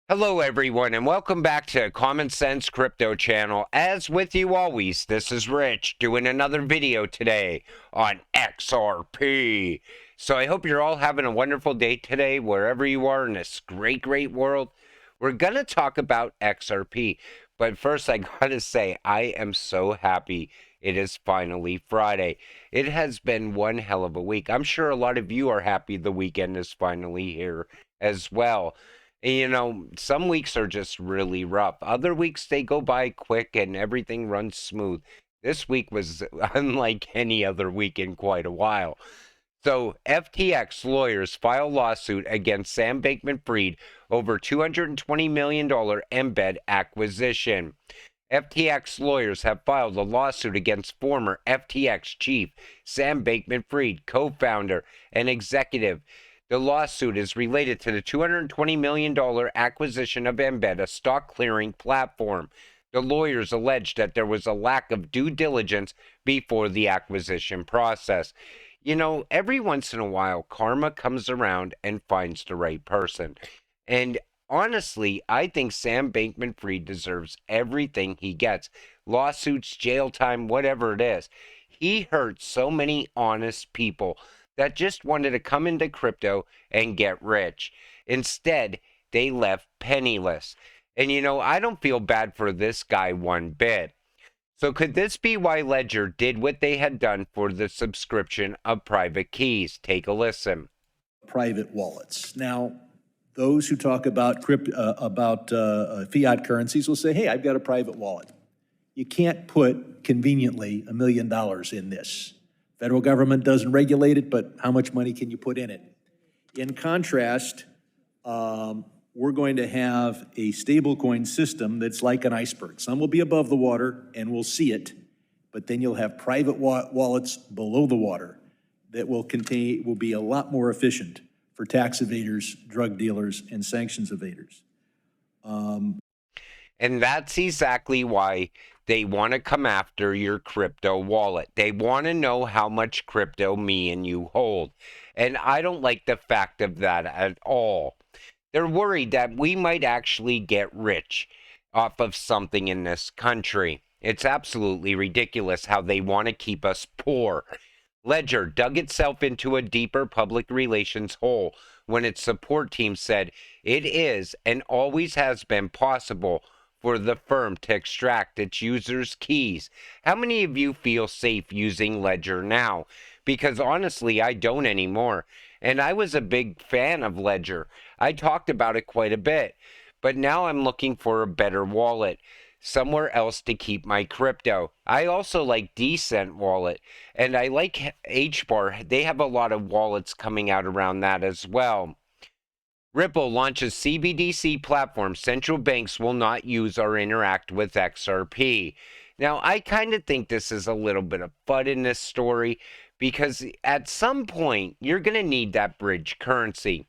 Hello, everyone, and welcome back to Common Sense Crypto Channel. As with you always, this is Rich doing another video today on XRP. So I hope you're all having a wonderful day today, wherever you are in this great world. We're going to talk about XRP, but first I gotta say, I am so happy it is finally Friday. It has been one hell of a week. I'm sure a lot of you are happy the weekend is finally here as well. Some weeks are just really rough. Other weeks they go by quick and everything runs smooth. This week was unlike any other week in quite a while. So, FTX lawyers file lawsuit against Sam Bankman-Fried over $220 million embed acquisition. FTX lawyers have filed a lawsuit against former FTX chief Sam Bankman-Fried, co-founder and executive. The lawsuit is related to the $220 million acquisition of Embed, a stock clearing platform. The lawyers alleged that there was a lack of due diligence before the acquisition process. Every once in a while, karma comes around and finds the right person. And honestly, I think Sam Bankman-Fried deserves everything he gets. Lawsuits, jail time, whatever it is. He hurt so many honest people that just wanted to come into crypto and get rich. Instead, they left penniless. And I don't feel bad for this guy one bit. So could this be why Ledger did what they had done for the subscription of private keys? Take a listen. Private wallets. Now, those who talk about fiat currencies will say, hey, I've got a private wallet. You can't put conveniently $1 million in this. Federal government doesn't regulate it, but how much money can you put in it? In contrast, we're going to have a stablecoin system that's like an iceberg. Some will be above the water and we'll see it, but then you'll have private wallets below the water that will be a lot more efficient for tax evaders, drug dealers, and sanctions evaders. And that's exactly why they want to come after your crypto wallet. They want to know how much crypto me and you hold. And I don't like the fact of that at all. They're worried that we might actually get rich off of something in this country. It's absolutely ridiculous how they want to keep us poor. Ledger dug itself into a deeper public relations hole when its support team said it is and always has been possible for the firm to extract its users' keys. How many of you feel safe using Ledger now? Because honestly, I don't anymore. And I was a big fan of Ledger. I talked about it quite a bit. But now I'm looking for a better wallet, somewhere else to keep my crypto. I also like Decent Wallet, and I like HBAR. They have a lot of wallets coming out around that as well. Ripple launches CBDC platform central banks will not use or interact with XRP. Now, I kind of think this is a little bit of FUD in this story because at some point, you're going to need that bridge currency.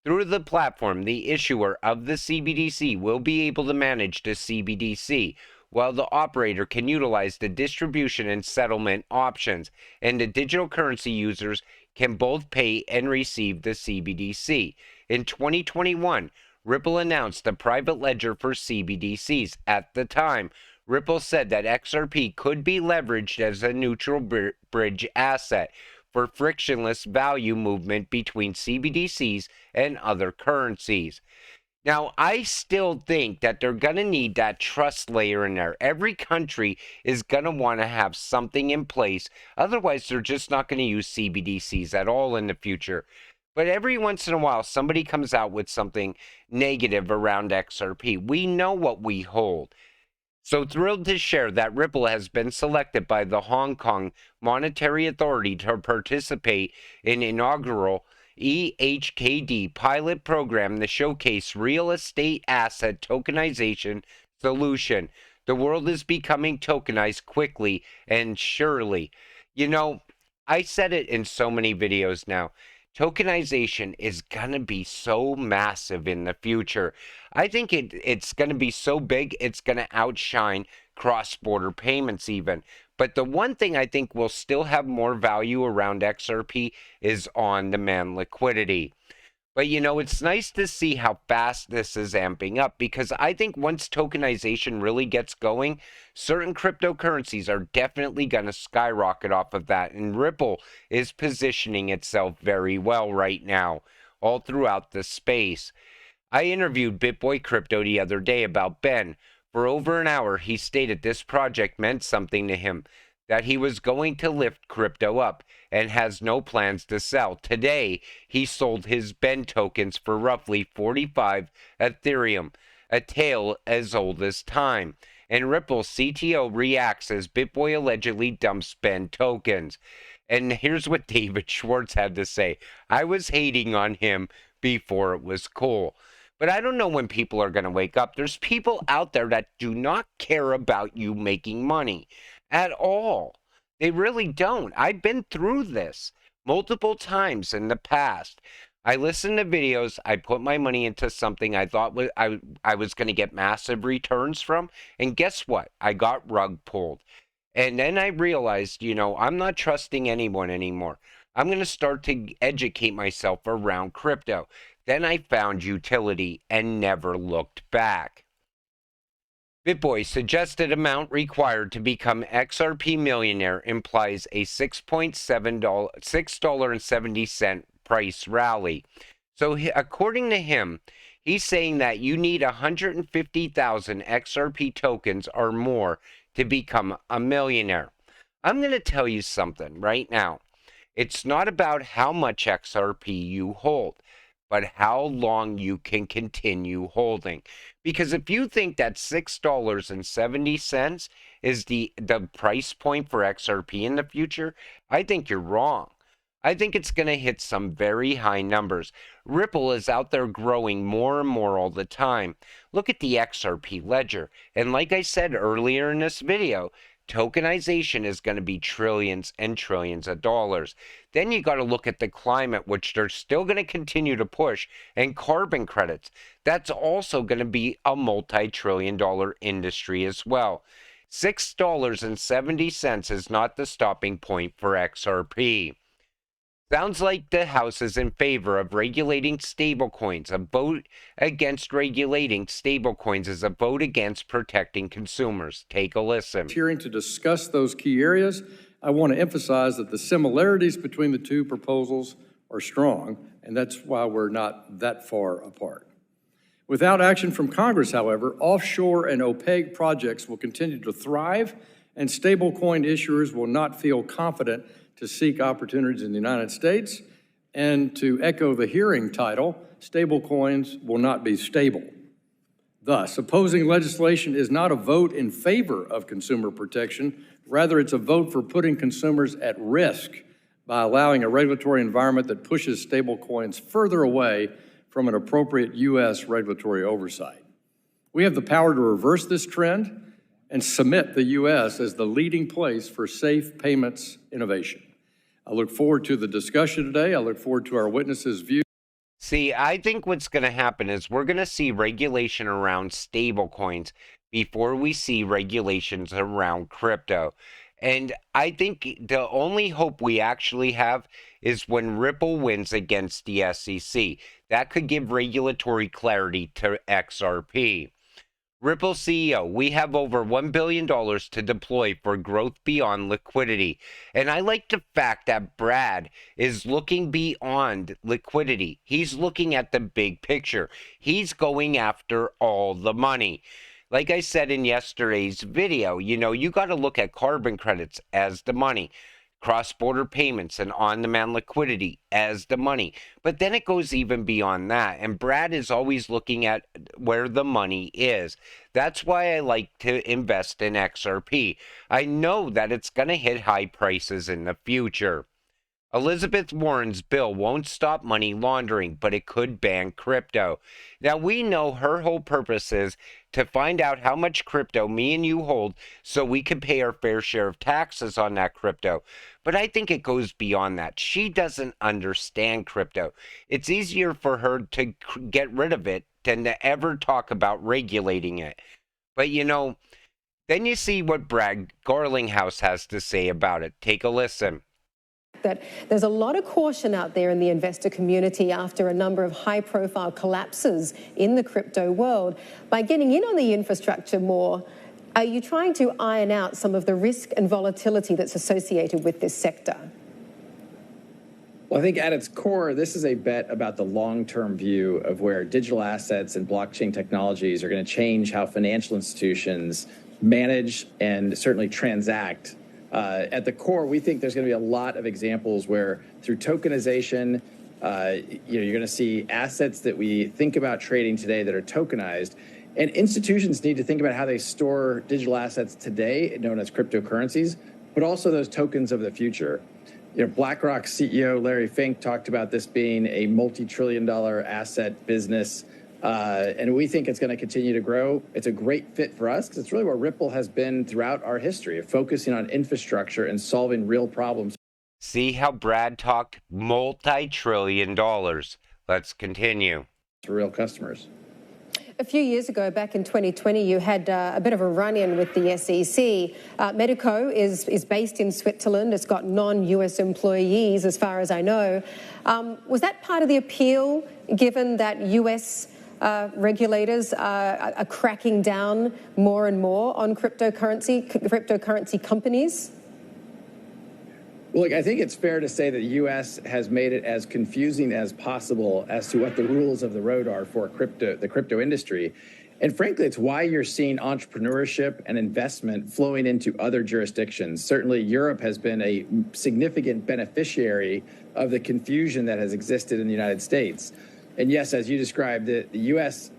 Through the platform, the issuer of the CBDC will be able to manage the CBDC, while the operator can utilize the distribution and settlement options, and the digital currency users can both pay and receive the CBDC. In 2021, Ripple announced a private ledger for CBDCs. At the time, Ripple said that XRP could be leveraged as a neutral bridge asset for frictionless value movement between CBDCs and other currencies. Now, I still think that they're going to need that trust layer in there. Every country is going to want to have something in place. Otherwise, they're just not going to use CBDCs at all in the future. But every once in a while, somebody comes out with something negative around XRP. We know what we hold. So thrilled to share that Ripple has been selected by the Hong Kong Monetary Authority to participate in inaugural EHKD pilot program to showcase real estate asset tokenization solution. The world is becoming tokenized quickly and surely. I said it in so many videos now. Tokenization is going to be so massive in the future. I think it's going to be so big, it's going to outshine cross-border payments even. But the one thing I think will still have more value around XRP is on-demand liquidity. But it's nice to see how fast this is amping up, because I think once tokenization really gets going, certain cryptocurrencies are definitely going to skyrocket off of that. And Ripple is positioning itself very well right now, all throughout the space. I interviewed BitBoy Crypto the other day about Ben. For over an hour, he stated this project meant something to him, that he was going to lift crypto up, and has no plans to sell. Today, he sold his Ben tokens for roughly 45 Ethereum, a tale as old as time. And Ripple's CTO reacts as BitBoy allegedly dumps Ben tokens. And here's what David Schwartz had to say. I was hating on him before it was cool. But I don't know when people are going to wake up. There's people out there that do not care about you making money at all. They really don't. I've been through this multiple times in the past. I listened to videos. I put my money into something I thought I was going to get massive returns from. And guess what? I got rug pulled. And then I realized, I'm not trusting anyone anymore. I'm going to start to educate myself around crypto. Then I found utility and never looked back. BitBoy's suggested amount required to become XRP millionaire implies a $6.70 price rally. So according to him, he's saying that you need 150,000 XRP tokens or more to become a millionaire. I'm going to tell you something right now. It's not about how much XRP you hold, but how long you can continue holding. Because if you think that $6.70 is the price point for XRP in the future, I think you're wrong. I think it's going to hit some very high numbers. Ripple is out there growing more and more all the time. Look at the XRP ledger. And like I said earlier in this video, tokenization is going to be trillions and trillions of dollars. Then you got to look at the climate, which they're still going to continue to push, and carbon credits. That's also going to be a multi-trillion-dollar industry as well. $6.70 is not the stopping point for XRP. Sounds like the House is in favor of regulating stablecoins. A vote against regulating stablecoins is a vote against protecting consumers. Take a listen. Hearing to discuss those key areas, I want to emphasize that the similarities between the two proposals are strong, and that's why we're not that far apart. Without action from Congress, however, offshore and opaque projects will continue to thrive, and stablecoin issuers will not feel confident to seek opportunities in the United States. And to echo the hearing title, stablecoins will not be stable. Thus, opposing legislation is not a vote in favor of consumer protection. Rather, it's a vote for putting consumers at risk by allowing a regulatory environment that pushes stablecoins further away from an appropriate U.S. regulatory oversight. We have the power to reverse this trend and cement the U.S. as the leading place for safe payments innovation. I look forward to the discussion today. I look forward to our witnesses' views. See, I think what's going to happen is we're going to see regulation around stablecoins before we see regulations around crypto. And I think the only hope we actually have is when Ripple wins against the SEC. That could give regulatory clarity to XRP. Ripple CEO, we have over $1 billion to deploy for growth beyond liquidity. And I like the fact that Brad is looking beyond liquidity. He's looking at the big picture. He's going after all the money. Like I said in yesterday's video, you got to look at carbon credits as the money, cross-border payments and on-demand liquidity as the money. But then it goes even beyond that. And Brad is always looking at where the money is. That's why I like to invest in XRP. I know that it's going to hit high prices in the future. Elizabeth Warren's bill won't stop money laundering, but it could ban crypto. Now, we know her whole purpose is to find out how much crypto me and you hold so we can pay our fair share of taxes on that crypto. But I think it goes beyond that. She doesn't understand crypto. It's easier for her to get rid of it than to ever talk about regulating it. But then you see what Brad Garlinghouse has to say about it. Take a listen. that there's a lot of caution out there in the investor community after a number of high-profile collapses in the crypto world. By getting in on the infrastructure more, are you trying to iron out some of the risk and volatility that's associated with this sector? Well, I think at its core, this is a bet about the long-term view of where digital assets and blockchain technologies are going to change how financial institutions manage and certainly transact. At the core, we think there's going to be a lot of examples where through tokenization, you're going to see assets that we think about trading today that are tokenized. And institutions need to think about how they store digital assets today, known as cryptocurrencies, but also those tokens of the future. BlackRock CEO Larry Fink talked about this being a multi-trillion-dollar asset business, and we think it's going to continue to grow. It's a great fit for us because it's really where Ripple has been throughout our history of focusing on infrastructure and solving real problems. See how Brad talked multi-trillion dollars. Let's continue. For real customers. A few years ago, back in 2020, you had a bit of a run-in with the SEC. Medico is based in Switzerland. It's got non-US employees, as far as I know. Was that part of the appeal, given that US regulators are cracking down more and more on cryptocurrency companies? Well, look, I think it's fair to say that the U.S. has made it as confusing as possible as to what the rules of the road are for the crypto industry. And frankly, it's why you're seeing entrepreneurship and investment flowing into other jurisdictions. Certainly, Europe has been a significant beneficiary of the confusion that has existed in the United States. And yes, as you described, the U.S.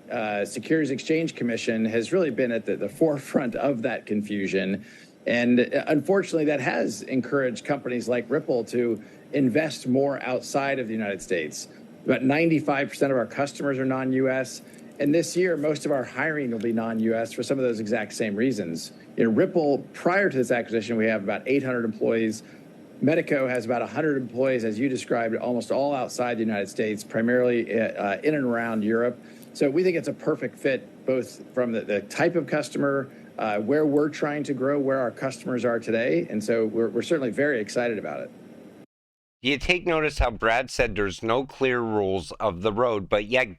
Securities Exchange Commission has really been at the forefront of that confusion. And unfortunately, that has encouraged companies like Ripple to invest more outside of the United States. About 95% of our customers are non-U.S. And this year, most of our hiring will be non-U.S. for some of those exact same reasons. Ripple, prior to this acquisition, we have about 800 employees. Medico has about 100 employees, as you described, almost all outside the United States, primarily in and around Europe. So we think it's a perfect fit, both from the type of customer, where we're trying to grow, where our customers are today. And so we're certainly very excited about it. You take notice how Brad said there's no clear rules of the road, but yet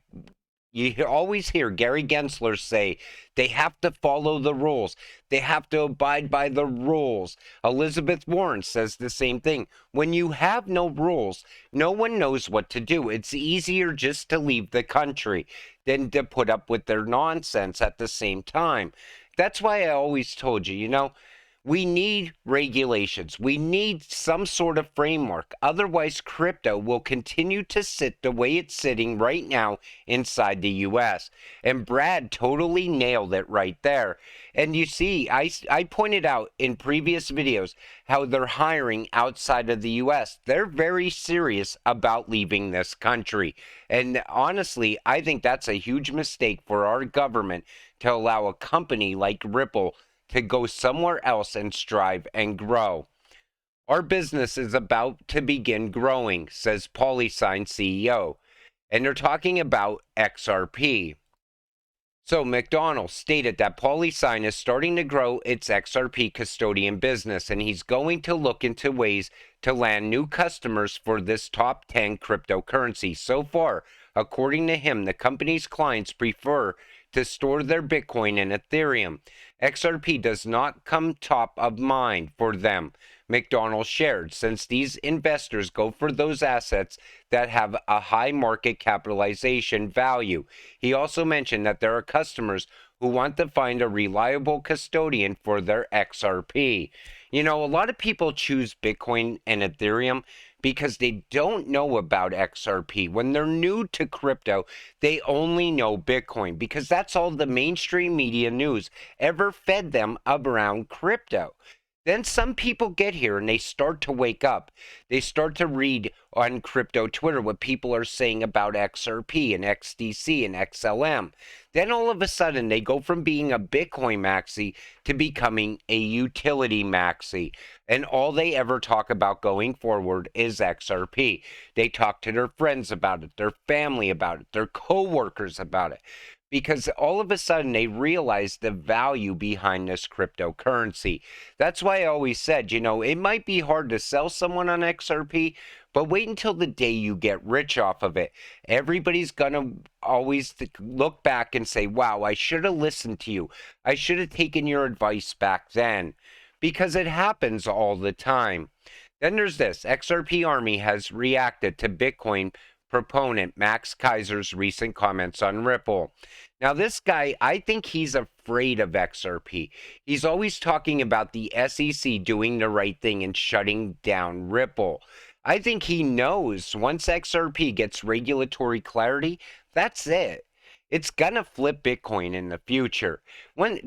you always hear Gary Gensler say they have to follow the rules. They have to abide by the rules. Elizabeth Warren says the same thing. When you have no rules, no one knows what to do. It's easier just to leave the country than to put up with their nonsense at the same time. That's why I always told you, we need regulations. We need some sort of framework. Otherwise, crypto will continue to sit the way it's sitting right now inside the U.S. And Brad totally nailed it right there. And you see, I pointed out in previous videos how they're hiring outside of the U.S. They're very serious about leaving this country. And honestly, I think that's a huge mistake for our government to allow a company like Ripple to go somewhere else and strive and grow. Our business is about to begin growing, says PolySign CEO. And they're talking about XRP. So McDonald stated that PolySign is starting to grow its XRP custodian business, and he's going to look into ways to land new customers for this top 10 cryptocurrency. So far, according to him, the company's clients prefer to store their Bitcoin and Ethereum. XRP does not come top of mind for them, McDonald shared, since these investors go for those assets that have a high market capitalization value. He also mentioned that there are customers who want to find a reliable custodian for their XRP. A lot of people choose Bitcoin and Ethereum because they don't know about XRP. When they're new to crypto, they only know Bitcoin because that's all the mainstream media news ever fed them around crypto. Then some people get here and they start to wake up. They start to read on crypto Twitter what people are saying about XRP and XDC and XLM. Then all of a sudden they go from being a Bitcoin maxi to becoming a utility maxi. And all they ever talk about going forward is XRP. They talk to their friends about it, their family about it, their coworkers about it. because all of a sudden they realize the value behind this cryptocurrency. That's why I always said, it might be hard to sell someone on XRP, but wait until the day you get rich off of it. Everybody's going to always look back and say, wow, I should have listened to you. I should have taken your advice back then, because it happens all the time. Then there's this. XRP Army has reacted to Bitcoin proponent Max Kaiser's recent comments on Ripple. Now, this guy, I think he's afraid of XRP. He's always talking about the SEC doing the right thing and shutting down Ripple. I think he knows once XRP gets regulatory clarity, that's it. It's gonna flip Bitcoin in the future.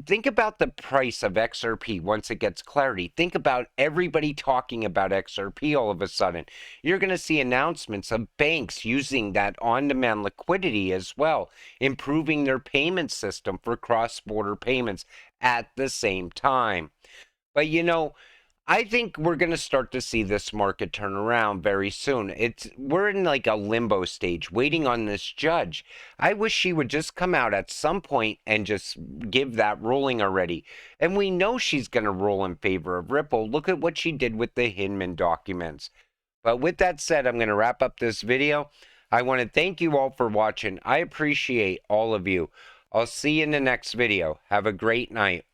Think about the price of XRP once it gets clarity. Think about everybody talking about XRP all of a sudden. You're gonna see announcements of banks using that on-demand liquidity as well, improving their payment system for cross-border payments at the same time. But I think we're going to start to see this market turn around very soon. We're in like a limbo stage waiting on this judge. I wish she would just come out at some point and just give that ruling already. And we know she's going to rule in favor of Ripple. Look at what she did with the Hinman documents. But with that said, I'm going to wrap up this video. I want to thank you all for watching. I appreciate all of you. I'll see you in the next video. Have a great night.